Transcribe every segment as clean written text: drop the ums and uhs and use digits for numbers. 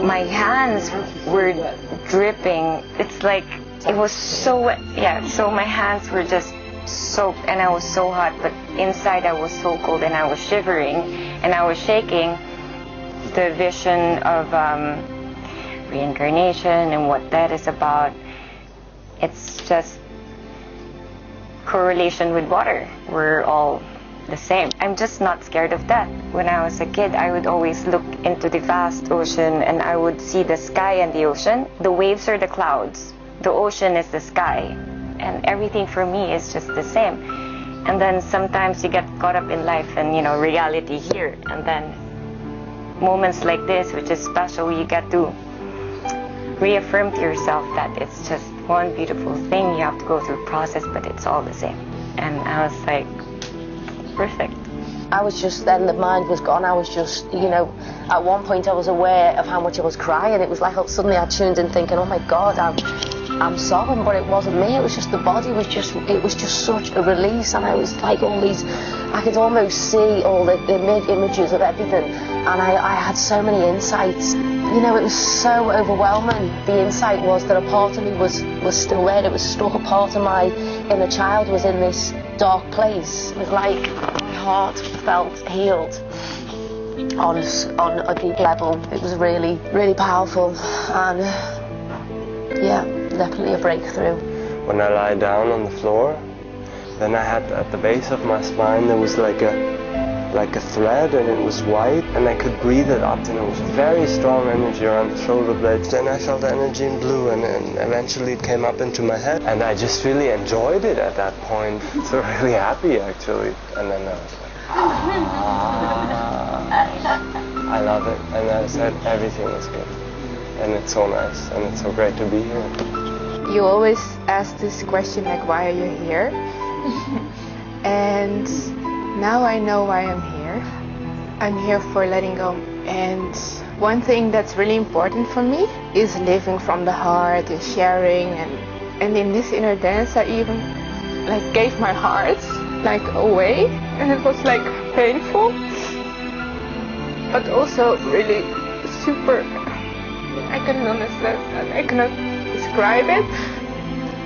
my hands were dripping. It's like it was so wet. Yeah, so my hands were just soaked and I was so hot, but inside I was so cold and I was shivering and I was shaking. The vision of reincarnation and what that is about, it's just correlation with water. We're all the same. I'm just not scared of death. When I was a kid, I would always look into the vast ocean and I would see the sky and the ocean. The waves are the clouds. The ocean is the sky. And everything for me is just the same. And then sometimes you get caught up in life and, you know, reality here. And then moments like this, which is special, you get to reaffirm to yourself that it's just one beautiful thing. You have to go through a process, but it's all the same. And I was like, perfect. I was just, then the mind was gone. I was just, you know, at one point I was aware of how much I was crying. It was like suddenly I tuned in thinking, oh my God, I'm sobbing, but it wasn't me. It was just the body was just, it was just such a release. And I was like all these, I could almost see all the images of everything. And I had so many insights. You know, it was so overwhelming. The insight was that a part of me was still there. It was stuck. A part of my inner child was in this dark place. It was like my heart felt healed on a deep level. It was really, really powerful. And yeah, definitely a breakthrough. When I lie down on the floor, then I had at the base of my spine there was like a thread, and it was white, and I could breathe it up, and it was very strong energy around the shoulder blades. Then I felt energy in blue, and eventually it came up into my head, and I just really enjoyed it at that point. So really happy actually. And then I was like, I love it. And I said everything is good, and it's so nice, and it's so great to be here. You always ask this question like, why are you here? And now I know why I'm here. I'm here for letting go. And one thing that's really important for me is living from the heart and sharing. And in this inner dance, I even like gave my heart like away, and it was like painful, but also really super. I cannot understand. I cannot describe it.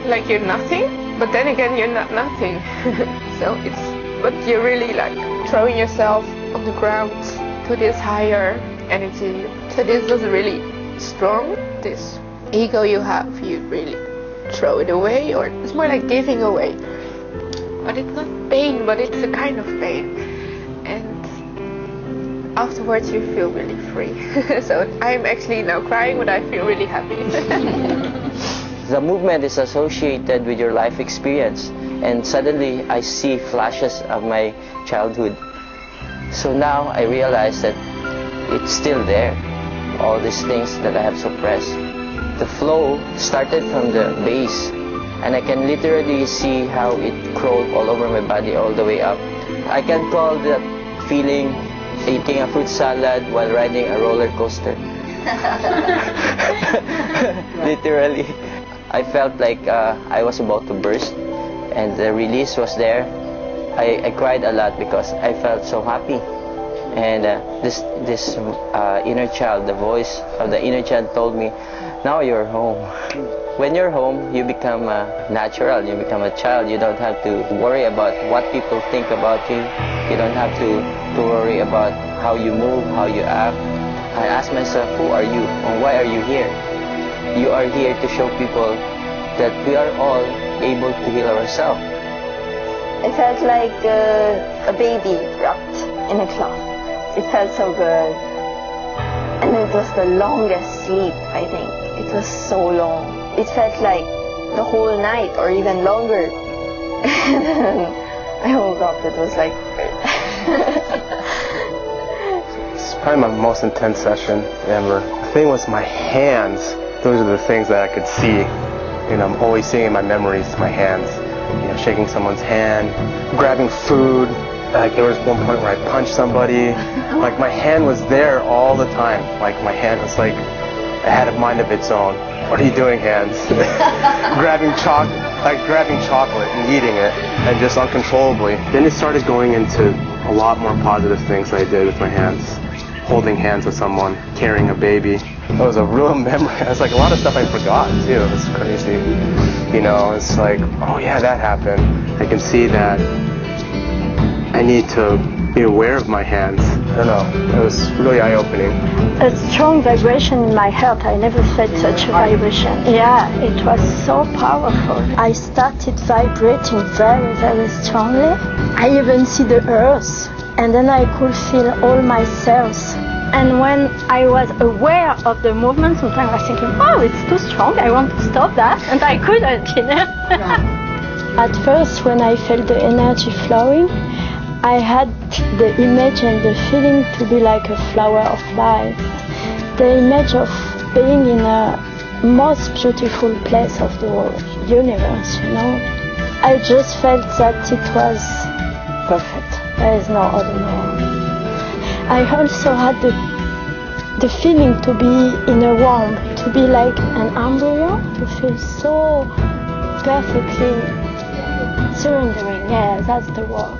Like you're nothing, but then again you're not nothing. So it's. But you're really like throwing yourself on the ground to this higher energy. So this was really strong. This ego you have, you really throw it away, or it's more like giving away. But it's not pain, but it's a kind of pain. And afterwards you feel really free. So I'm actually now crying, but I feel really happy. The movement is associated with your life experience. And suddenly I see flashes of my childhood. So now I realize that it's still there, all these things that I have suppressed. The flow started from the base, and I can literally see how it crawled all over my body all the way up. I can call that feeling eating a fruit salad while riding a roller coaster. Literally, I felt like I was about to burst. And the release was there. I cried a lot because I felt so happy. And this inner child, the voice of the inner child told me, now you're home. When you're home, you become natural, you become a child. You don't have to worry about what people think about you. You don't have to worry about how you move, how you act. I asked myself, who are you and why are you here? You are here to show people that we are all able to heal ourselves. It felt like a baby wrapped in a cloth. It felt so good. And it was the longest sleep, I think. It was so long. It felt like the whole night or even longer. And then I woke up, it was like... It's probably my most intense session ever. The thing was my hands. Those are the things that I could see. You know, I'm always seeing in my memories my hands, you know, shaking someone's hand, grabbing food. Like there was one point where I punched somebody. Like my hand was there all the time. Like my hand was like, it had a mind of its own. What are you doing, hands? grabbing chocolate and eating it, and just uncontrollably. Then it started going into a lot more positive things I did with my hands. holding hands with someone, carrying a baby. It was a real memory. It's like a lot of stuff I forgot too. It's crazy. You know, it's like, oh yeah, that happened. I can see that I need to be aware of my hands. I don't know. It was really eye-opening. A strong vibration in my heart. I never felt such a vibration. Yeah, it was so powerful. I started vibrating very, very strongly. I even see the earth, and then I could feel all my cells. And when I was aware of the movement, sometimes I was thinking, oh, it's too strong, I want to stop that. And I couldn't, you know. At first, when I felt the energy flowing, I had the image and the feeling to be like a flower of life. The image of being in a most beautiful place of the universe, you know. I just felt that it was perfect. There is no other name. I also had the feeling to be in a womb, to be like an embryo, to feel so perfectly surrendering. Yeah, that's the word.